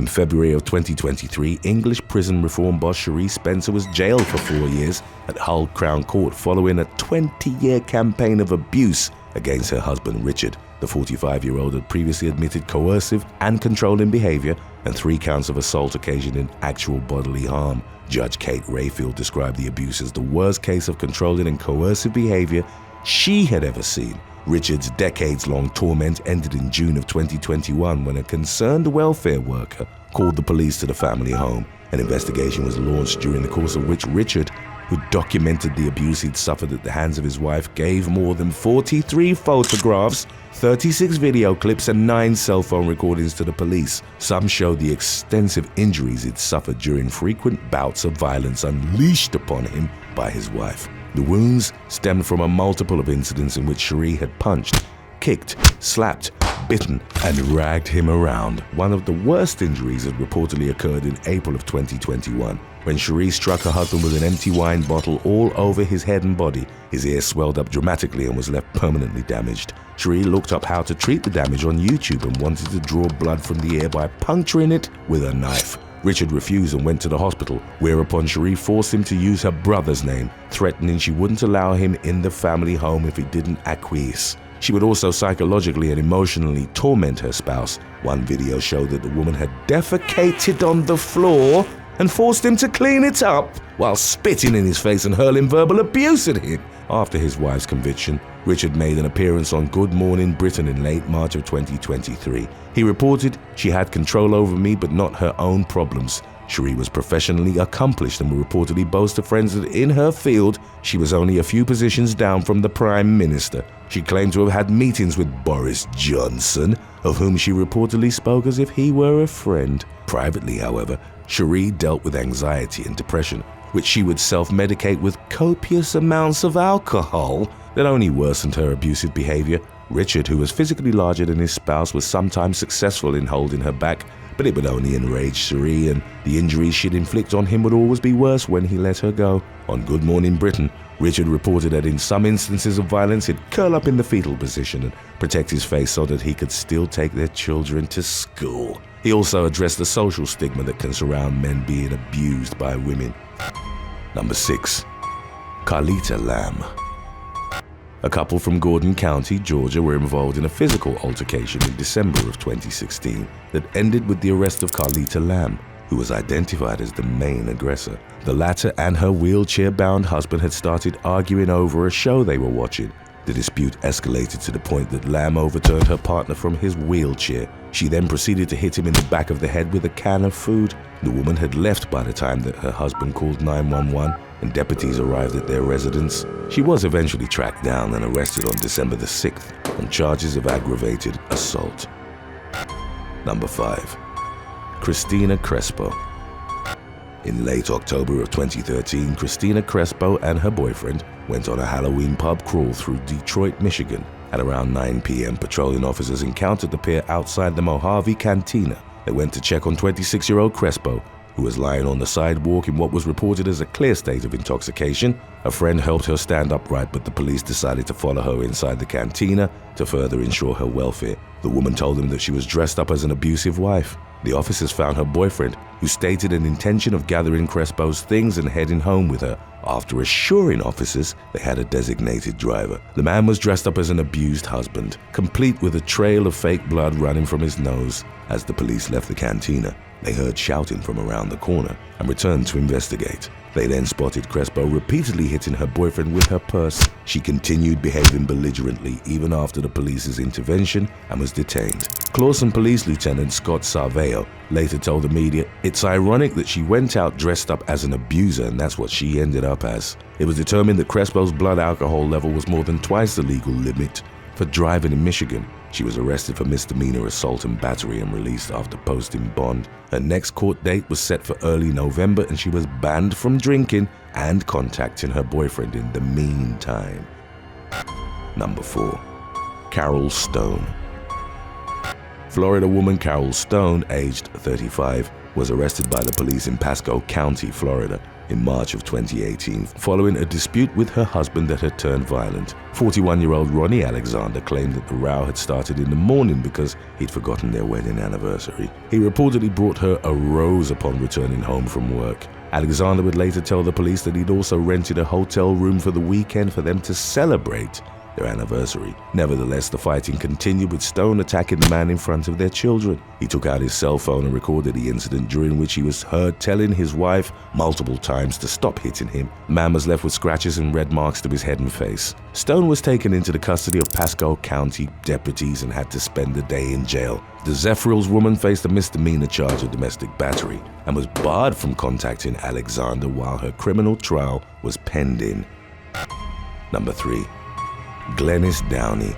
In February of 2023, English prison reform boss Cherie Spencer was jailed for 4 years at Hull Crown Court following a 20-year campaign of abuse against her husband Richard. The 45-year-old had previously admitted coercive and controlling behavior and 3 counts of assault occasioning actual bodily harm. Judge Kate Rayfield described the abuse as the worst case of controlling and coercive behavior she had ever seen. Richard's decades-long torment ended in June of 2021 when a concerned welfare worker called the police to the family home. An investigation was launched during the course of which Richard, who documented the abuse he'd suffered at the hands of his wife, gave more than 43 photographs, 36 video clips and 9 cell phone recordings to the police. Some showed the extensive injuries he'd suffered during frequent bouts of violence unleashed upon him by his wife. The wounds stemmed from a multiple of incidents in which Cherie had punched, kicked, slapped, bitten, and dragged him around. One of the worst injuries had reportedly occurred in April of 2021, when Cherie struck her husband with an empty wine bottle all over his head and body. His ear swelled up dramatically and was left permanently damaged. Cherie looked up how to treat the damage on YouTube and wanted to draw blood from the ear by puncturing it with a knife. Richard refused and went to the hospital, whereupon Cherie forced him to use her brother's name, threatening she wouldn't allow him in the family home if he didn't acquiesce. She would also psychologically and emotionally torment her spouse. One video showed that the woman had defecated on the floor and forced him to clean it up while spitting in his face and hurling verbal abuse at him. After his wife's conviction, Richard made an appearance on Good Morning Britain in late March of 2023. He reported, "She had control over me but not her own problems." Cherie was professionally accomplished and would reportedly boast to friends that in her field, she was only a few positions down from the Prime Minister. She claimed to have had meetings with Boris Johnson, of whom she reportedly spoke as if he were a friend. Privately, however, Cherie dealt with anxiety and depression, which she would self-medicate with copious amounts of alcohol that only worsened her abusive behavior. Richard, who was physically larger than his spouse, was sometimes successful in holding her back, but it would only enrage Cherie, and the injuries she'd inflict on him would always be worse when he let her go. On Good Morning Britain, Richard reported that in some instances of violence, he'd curl up in the fetal position and protect his face so that he could still take their children to school. He also addressed the social stigma that can surround men being abused by women. Number 6. Carlita Lam. A couple from Gordon County, Georgia, were involved in a physical altercation in December of 2016 that ended with the arrest of Carlita Lam, who was identified as the main aggressor. The latter and her wheelchair-bound husband had started arguing over a show they were watching. The dispute escalated to the point that Lam overturned her partner from his wheelchair. She then proceeded to hit him in the back of the head with a can of food. The woman had left by the time that her husband called 911 and deputies arrived at their residence. She was eventually tracked down and arrested on December the 6th on charges of aggravated assault. Number 5. Christina Crespo. In late October of 2013, Christina Crespo and her boyfriend went on a Halloween pub crawl through Detroit, Michigan. At around 9 p.m., patrolling officers encountered the pair outside the Mojave Cantina. They went to check on 26-year-old Crespo, who was lying on the sidewalk in what was reported as a clear state of intoxication. A friend helped her stand upright, but the police decided to follow her inside the cantina to further ensure her welfare. The woman told them that she was dressed up as an abusive wife. The officers found her boyfriend, who stated an intention of gathering Crespo's things and heading home with her. After assuring officers they had a designated driver, the man was dressed up as an abused husband, complete with a trail of fake blood running from his nose. As the police left the cantina, they heard shouting from around the corner and returned to investigate. They then spotted Crespo repeatedly hitting her boyfriend with her purse. She continued behaving belligerently even after the police's intervention and was detained. Clawson Police Lieutenant Scott Sarveo later told the media, "It's ironic that she went out dressed up as an abuser and that's what she ended up as." It was determined that Crespo's blood alcohol level was more than twice the legal limit for driving in Michigan. She was arrested for misdemeanor assault and battery and released after posting bond. Her next court date was set for early November and she was banned from drinking and contacting her boyfriend in the meantime. Number 4. Carol Stone. Florida woman Carol Stone, aged 35, was arrested by the police in Pasco County, Florida. in March of 2018, following a dispute with her husband that had turned violent. 41-year-old Ronnie Alexander claimed that the row had started in the morning because he'd forgotten their wedding anniversary. He reportedly brought her a rose upon returning home from work. Alexander would later tell the police that he'd also rented a hotel room for the weekend for them to celebrate their anniversary. Nevertheless, the fighting continued, with Stone attacking the man in front of their children. He took out his cell phone and recorded the incident, during which he was heard telling his wife multiple times to stop hitting him. The man was left with scratches and red marks to his head and face. Stone was taken into the custody of Pasco County deputies and had to spend the day in jail. The Zephyrhills woman faced a misdemeanor charge of domestic battery and was barred from contacting Alexander while her criminal trial was pending. Number 3. Glennis Downey.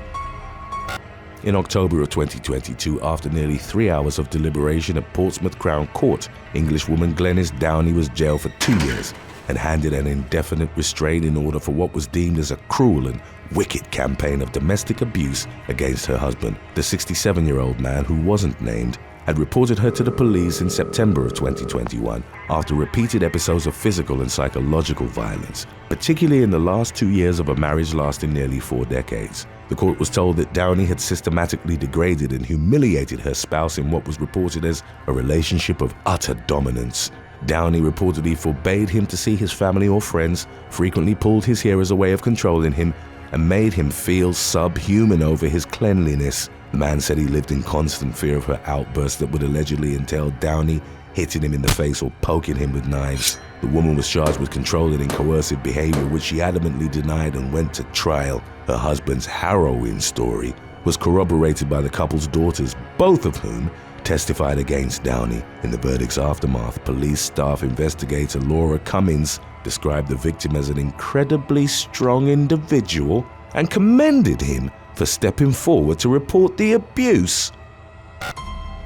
In October of 2022, after nearly 3 hours of deliberation at Portsmouth Crown Court, Englishwoman Glennis Downey was jailed for 2 years and handed an indefinite restraining order for what was deemed as a cruel and wicked campaign of domestic abuse against her husband. The 67-year-old man, who wasn't named, had reported her to the police in September of 2021 after repeated episodes of physical and psychological violence, particularly in the last 2 years of a marriage lasting nearly 4 decades. The court was told that Downey had systematically degraded and humiliated her spouse in what was reported as a relationship of utter dominance. Downey reportedly forbade him to see his family or friends, frequently pulled his hair as a way of controlling him, and made him feel subhuman over his cleanliness. The man said he lived in constant fear of her outbursts that would allegedly entail Downey hitting him in the face or poking him with knives. The woman was charged with controlling and coercive behavior, which she adamantly denied and went to trial. Her husband's harrowing story was corroborated by the couple's daughters, both of whom testified against Downey. In the verdict's aftermath, police staff investigator Laura Cummins described the victim as an incredibly strong individual and commended him for stepping forward to report the abuse.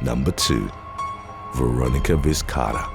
Number 2. Veronica Vizcaya.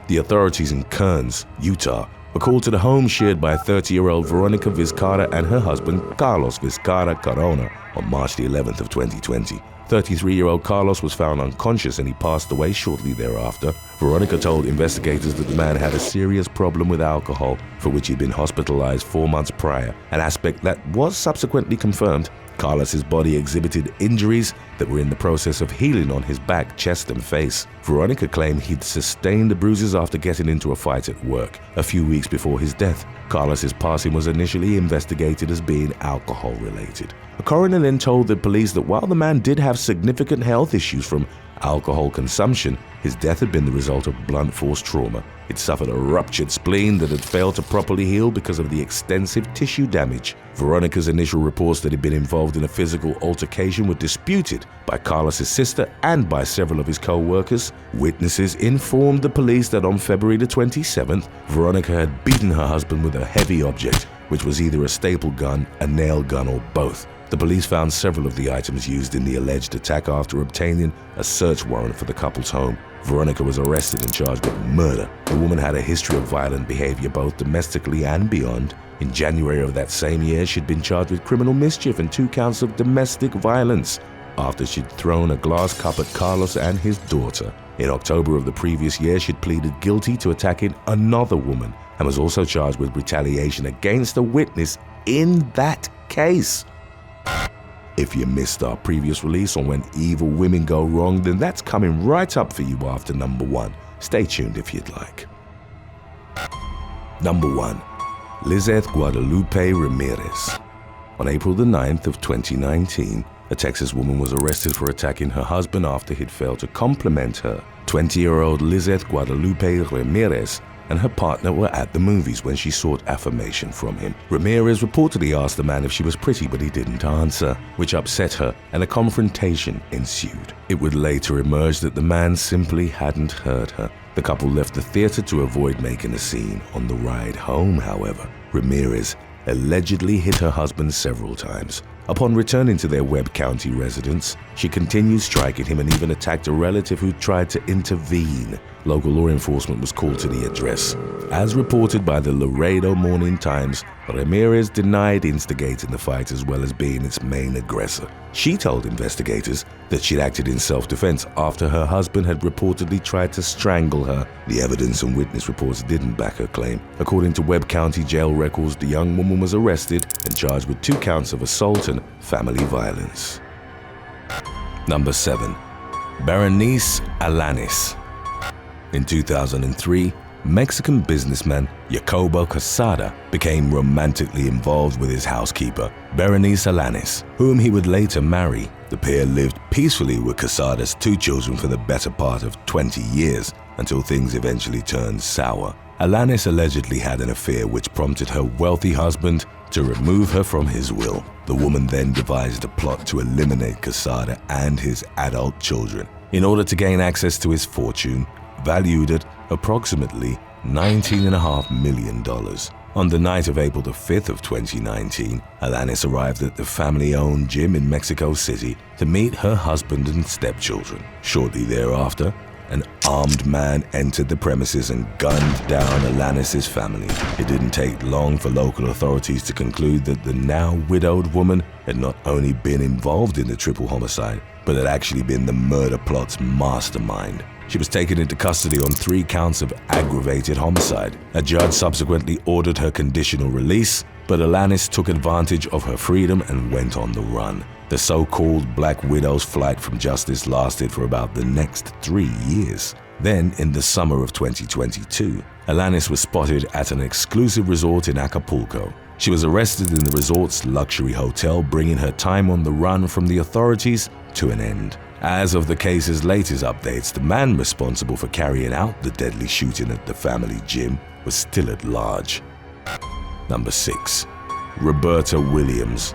The authorities in Kearns, Utah, were called to the home shared by 30-year-old Veronica Vizcaya and her husband Carlos Vizcaya Corona on March the 11th of 2020. 33-year-old Carlos was found unconscious and he passed away shortly thereafter. Veronica told investigators that the man had a serious problem with alcohol, for which he'd been hospitalized 4 months prior, an aspect that was subsequently confirmed. Carlos's body exhibited injuries that were in the process of healing on his back, chest, and face. Veronica claimed he'd sustained the bruises after getting into a fight at work a few weeks before his death. Carlos's passing was initially investigated as being alcohol-related. A coroner then told the police that while the man did have significant health issues from alcohol consumption, his death had been the result of blunt force trauma. He'd suffered a ruptured spleen that had failed to properly heal because of the extensive tissue damage. Veronica's initial reports that he'd been involved in a physical altercation were disputed by Carlos's sister and by several of his co-workers. Witnesses informed the police that on February the 27th, Veronica had beaten her husband with a heavy object, which was either a staple gun, a nail gun, or both. The police found several of the items used in the alleged attack after obtaining a search warrant for the couple's home. Veronica was arrested and charged with murder. The woman had a history of violent behavior both domestically and beyond. In January of that same year, she'd been charged with criminal mischief and 2 counts of domestic violence after she'd thrown a glass cup at Carlos and his daughter. In October of the previous year, she'd pleaded guilty to attacking another woman and was also charged with retaliation against a witness in that case. If you missed our previous release on When Evil Women Go Wrong, then that's coming right up for you after number 1. Stay tuned if you'd like. Number 1. Lizeth Guadalupe Ramirez. On April the 9th of 2019, a Texas woman was arrested for attacking her husband after he'd failed to compliment her. 20-year-old Lizeth Guadalupe Ramirez and her partner were at the movies when she sought affirmation from him. Ramirez reportedly asked the man if she was pretty, but he didn't answer, which upset her, and a confrontation ensued. It would later emerge that the man simply hadn't heard her. The couple left the theater to avoid making a scene. On the ride home, however, Ramirez allegedly hit her husband several times. Upon returning to their Webb County residence, she continued striking him and even attacked a relative who tried to intervene. Local law enforcement was called to the address. As reported by the Laredo Morning Times, Ramirez denied instigating the fight as well as being its main aggressor. She told investigators that she'd acted in self-defense after her husband had reportedly tried to strangle her. The evidence and witness reports didn't back her claim. According to Webb County jail records, the young woman was arrested and charged with 2 counts of assault and family violence. Number 7. Berenice Alanis. In 2003, Mexican businessman Jacobo Quesada became romantically involved with his housekeeper, Berenice Alanis, whom he would later marry. The pair lived peacefully with Quesada's 2 children for the better part of 20 years, until things eventually turned sour. Alanis allegedly had an affair which prompted her wealthy husband to remove her from his will. The woman then devised a plot to eliminate Quesada and his adult children in order to gain access to his fortune, valued at approximately $19.5 million. On the night of April the 5th of 2019, Alanis arrived at the family-owned gym in Mexico City to meet her husband and stepchildren. Shortly thereafter, an armed man entered the premises and gunned down Alanis' family. It didn't take long for local authorities to conclude that the now widowed woman had not only been involved in the triple homicide, but had actually been the murder plot's mastermind. She was taken into custody on 3 counts of aggravated homicide. A judge subsequently ordered her conditional release, but Alanis took advantage of her freedom and went on the run. The so-called Black Widow's flight from justice lasted for about the next 3 years. Then, in the summer of 2022, Alanis was spotted at an exclusive resort in Acapulco. She was arrested in the resort's luxury hotel, bringing her time on the run from the authorities to an end. As of the case's latest updates, the man responsible for carrying out the deadly shooting at the family gym was still at large. Number 6. Roberta Williams.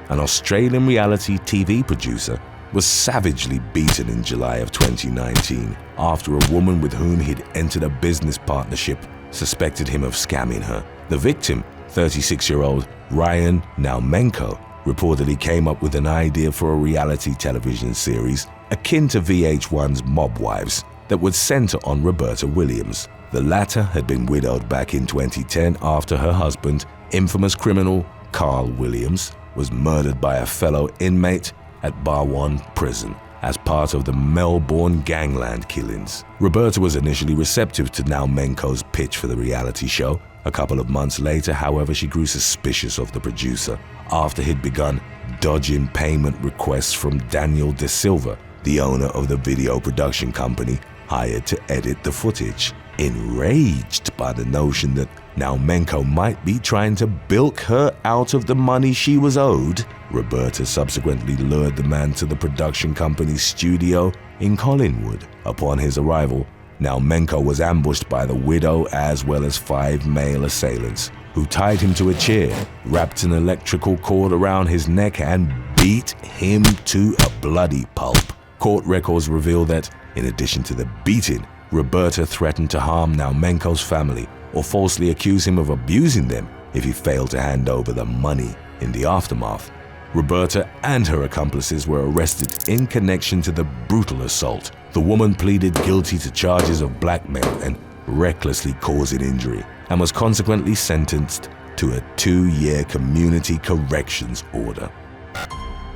An Australian reality TV producer was savagely beaten in July of 2019 after a woman with whom he'd entered a business partnership suspected him of scamming her. The victim, 36-year-old Ryan Naumenko, reportedly came up with an idea for a reality television series akin to VH1's Mob Wives that would center on Roberta Williams. The latter had been widowed back in 2010 after her husband, infamous criminal Carl Williams, was murdered by a fellow inmate at Barwon Prison as part of the Melbourne gangland killings. Roberta was initially receptive to Naumenko's pitch for the reality show. A couple of months later, however, she grew suspicious of the producer after he'd begun dodging payment requests from Daniel De Silva, the owner of the video production company hired to edit the footage. Enraged by the notion that Naumenko might be trying to bilk her out of the money she was owed, Roberta subsequently lured the man to the production company's studio in Collingwood. Upon his arrival, Naumenko was ambushed by the widow as well as 5 male assailants, who tied him to a chair, wrapped an electrical cord around his neck, and beat him to a bloody pulp. Court records reveal that, in addition to the beating, Roberta threatened to harm Naumenko's family or falsely accuse him of abusing them if he failed to hand over the money. In the aftermath, Roberta and her accomplices were arrested in connection to the brutal assault. The woman pleaded guilty to charges of blackmail and recklessly causing injury, and was consequently sentenced to a 2-year community corrections order.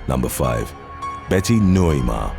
Number 5. Betty Neumar.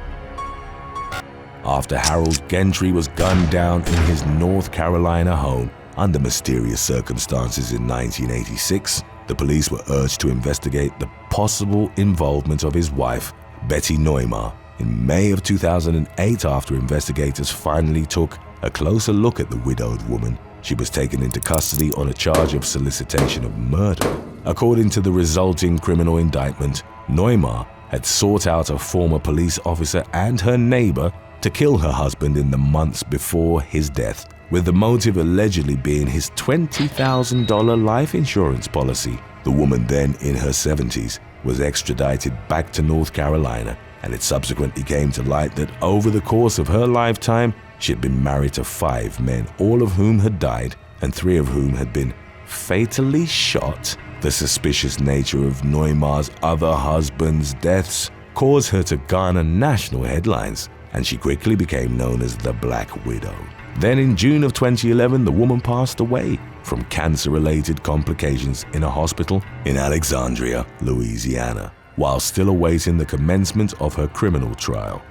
After Harold Gentry was gunned down in his North Carolina home under mysterious circumstances in 1986, the police were urged to investigate the possible involvement of his wife, Betty Neumar. In May of 2008, after investigators finally took a closer look at the widowed woman, she was taken into custody on a charge of solicitation of murder. According to the resulting criminal indictment, Neumar had sought out a former police officer and her neighbor to kill her husband in the months before his death, with the motive allegedly being his $20,000 life insurance policy. The woman, then in her 70s, was extradited back to North Carolina, and it subsequently came to light that over the course of her lifetime, she had been married to 5 men, all of whom had died, and 3 of whom had been fatally shot. The suspicious nature of Neumar's other husband's deaths caused her to garner national headlines, and she quickly became known as the Black Widow. Then in June of 2011, the woman passed away from cancer-related complications in a hospital in Alexandria, Louisiana, while still awaiting the commencement of her criminal trial.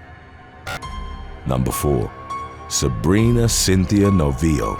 Number 4. Sabrina Cynthia Novio.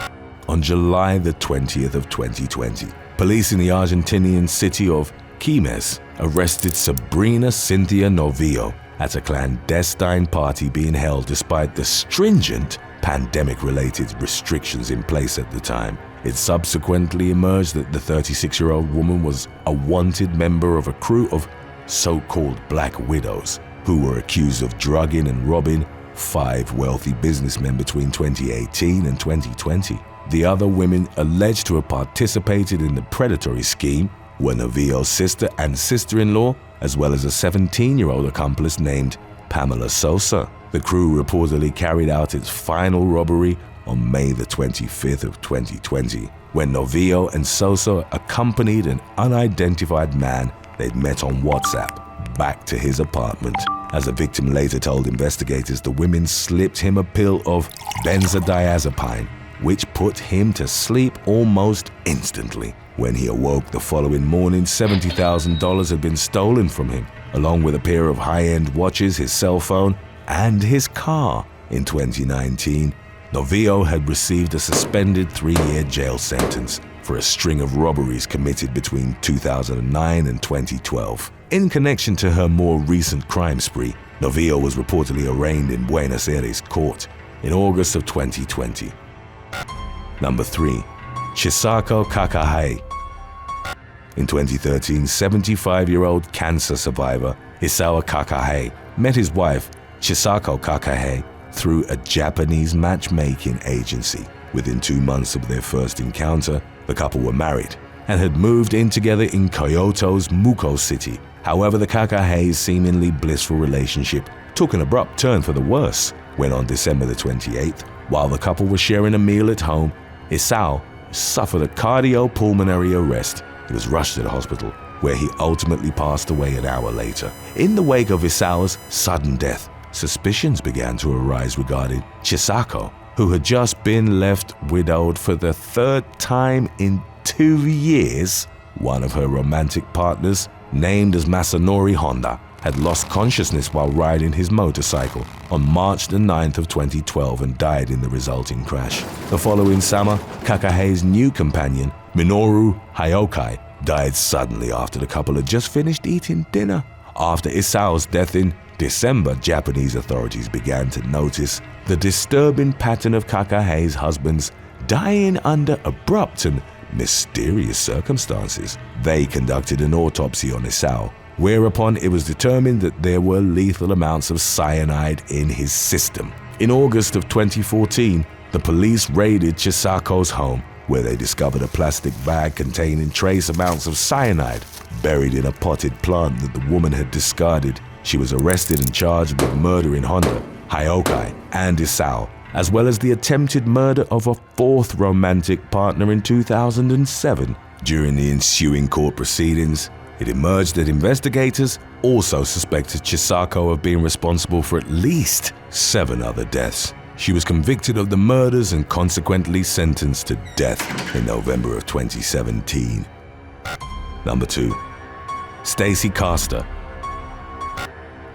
On July the 20th of 2020, police in the Argentinian city of Quilmes arrested Sabrina Cynthia Novio at a clandestine party being held despite the stringent pandemic-related restrictions in place at the time. It subsequently emerged that the 36-year-old woman was a wanted member of a crew of so-called Black Widows who were accused of drugging and robbing 5 wealthy businessmen between 2018 and 2020. The other women alleged to have participated in the predatory scheme were Novio's sister and sister-in-law, as well as a 17-year-old accomplice named Pamela Sosa. The crew reportedly carried out its final robbery on May the 25th of 2020, when Novio and Sosa accompanied an unidentified man they'd met on WhatsApp back to his apartment. As the victim later told investigators, the women slipped him a pill of benzodiazepine, which put him to sleep almost instantly. When he awoke the following morning, $70,000 had been stolen from him, along with a pair of high-end watches, his cell phone, and his car. In 2019, Novio had received a suspended 3-year jail sentence for a string of robberies committed between 2009 and 2012. In connection to her more recent crime spree, Novio was reportedly arraigned in Buenos Aires court in August of 2020. Number 3. Hisawa Kakahei. In 2013, 75-year-old cancer survivor Hisawa Kakahei met his wife, Hisawa Kakahei, through a Japanese matchmaking agency. Within 2 months of their first encounter, the couple were married and had moved in together in Kyoto's Muko City. However, the Kakahei's seemingly blissful relationship took an abrupt turn for the worse when on December the 28th, while the couple was sharing a meal at home, Hisawa suffered a cardiopulmonary arrest. He was rushed to the hospital, where he ultimately passed away an hour later. In the wake of Hisawa's sudden death, suspicions began to arise regarding Hisawa, who had just been left widowed for the 3rd time in 2 years. One of her romantic partners, named as Masanori Honda, had lost consciousness while riding his motorcycle on March the 9th of 2012 and died in the resulting crash. The following summer, Kakahei's new companion, Minoru Hyokai, died suddenly after the couple had just finished eating dinner. After Hisawa's death in December, Japanese authorities began to notice the disturbing pattern of Kakahei's husbands dying under abrupt and mysterious circumstances. They conducted an autopsy on Hisawa, whereupon it was determined that there were lethal amounts of cyanide in his system. In August of 2014, the police raided Hisawa's home, where they discovered a plastic bag containing trace amounts of cyanide buried in a potted plant that the woman had discarded. She was arrested and charged with murdering Honda, Hyokai, and Hisawa, as well as the attempted murder of a 4th romantic partner in 2007. During the ensuing court proceedings, it emerged that investigators also suspected Hisawa of being responsible for at least 7 other deaths. She was convicted of the murders and consequently sentenced to death in November of 2017. Number 2. Stacy Caster.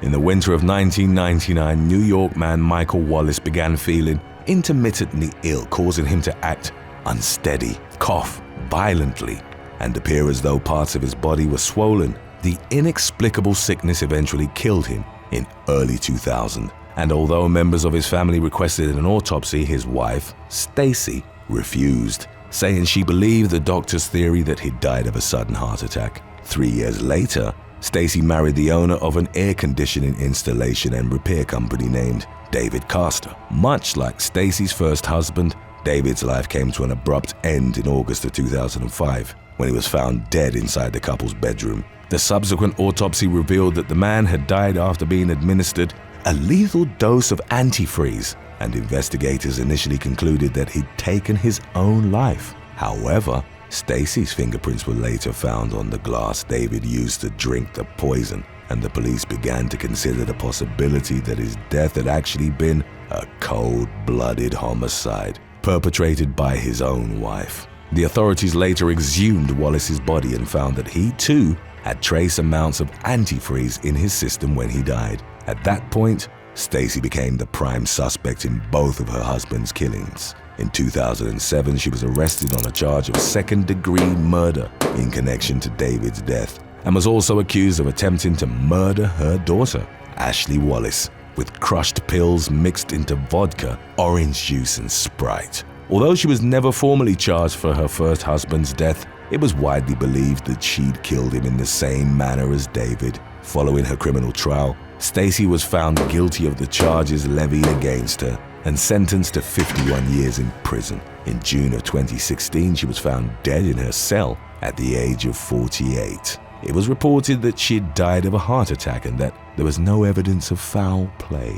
In the winter of 1999, New York man Michael Wallace began feeling intermittently ill, causing him to act unsteady, cough violently, and appear as though parts of his body were swollen. The inexplicable sickness eventually killed him in early 2000, and although members of his family requested an autopsy, his wife, Stacy, refused, saying she believed the doctor's theory that he died of a sudden heart attack. 3 years later, Stacy married the owner of an air conditioning installation and repair company named David Caster. Much like Stacy's first husband, David's life came to an abrupt end in August of 2005 when he was found dead inside the couple's bedroom. The subsequent autopsy revealed that the man had died after being administered a lethal dose of antifreeze, and investigators initially concluded that he'd taken his own life. However, Stacy's fingerprints were later found on the glass David used to drink the poison, and the police began to consider the possibility that his death had actually been a cold-blooded homicide perpetrated by his own wife. The authorities later exhumed Wallace's body and found that he too had trace amounts of antifreeze in his system when he died. At that point, Stacy became the prime suspect in both of her husband's killings. In 2007, she was arrested on a charge of second-degree murder in connection to David's death, and was also accused of attempting to murder her daughter, Ashley Wallace, with crushed pills mixed into vodka, orange juice, and Sprite. Although she was never formally charged for her first husband's death, it was widely believed that she'd killed him in the same manner as David. Following her criminal trial, Stacy was found guilty of the charges levied against her and sentenced to 51 years in prison. In June of 2016, she was found dead in her cell at the age of 48. It was reported that she'd died of a heart attack and that there was no evidence of foul play.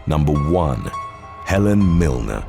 Number 1. Helen Milner.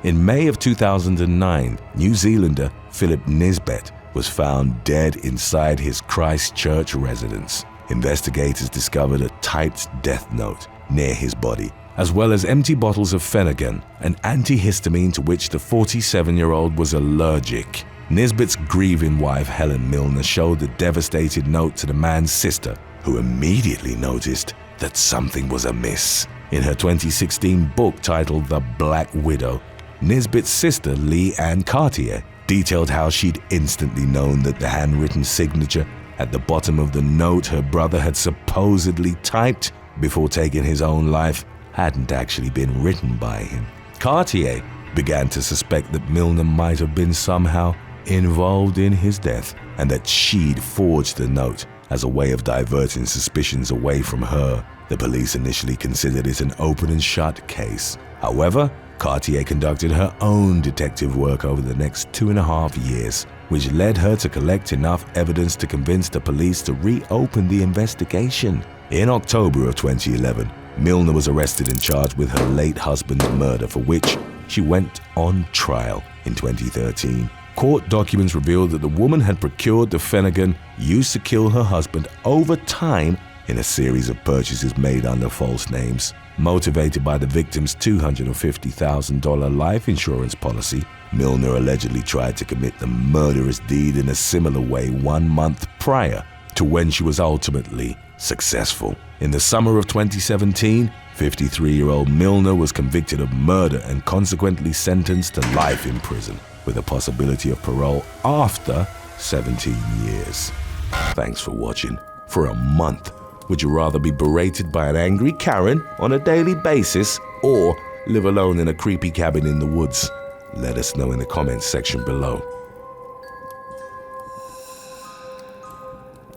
In May of 2009, New Zealander Philip Nisbet was found dead inside his Christchurch residence. Investigators discovered a typed death note near his body, as well as empty bottles of Phenergan, an antihistamine to which the 47-year-old was allergic. Nisbet's grieving wife, Helen Milner, showed the devastated note to the man's sister, who immediately noticed that something was amiss. In her 2016 book titled The Black Widow, Nisbet's sister, Lee Ann Cartier, detailed how she'd instantly known that the handwritten signature at the bottom of the note her brother had supposedly typed before taking his own life hadn't actually been written by him. Cartier began to suspect that Milner might have been somehow involved in his death and that she'd forged the note as a way of diverting suspicions away from her. The police initially considered it an open and shut case. However, Cartier conducted her own detective work over the next 2.5 years, which led her to collect enough evidence to convince the police to reopen the investigation. In October of 2011, Milner was arrested and charged with her late husband's murder, for which she went on trial. In 2013, court documents revealed that the woman had procured the Phenergan used to kill her husband over time in a series of purchases made under false names. Motivated by the victim's $250,000 life insurance policy, Milner allegedly tried to commit the murderous deed in a similar way 1 month prior to when she was ultimately successful. In the summer of 2017, 53-year-old Milner was convicted of murder and consequently sentenced to life in prison, with a possibility of parole after 17 years. Thanks for watching. For a month, would you rather be berated by an angry Karen on a daily basis or live alone in a creepy cabin in the woods? Let us know in the comments section below.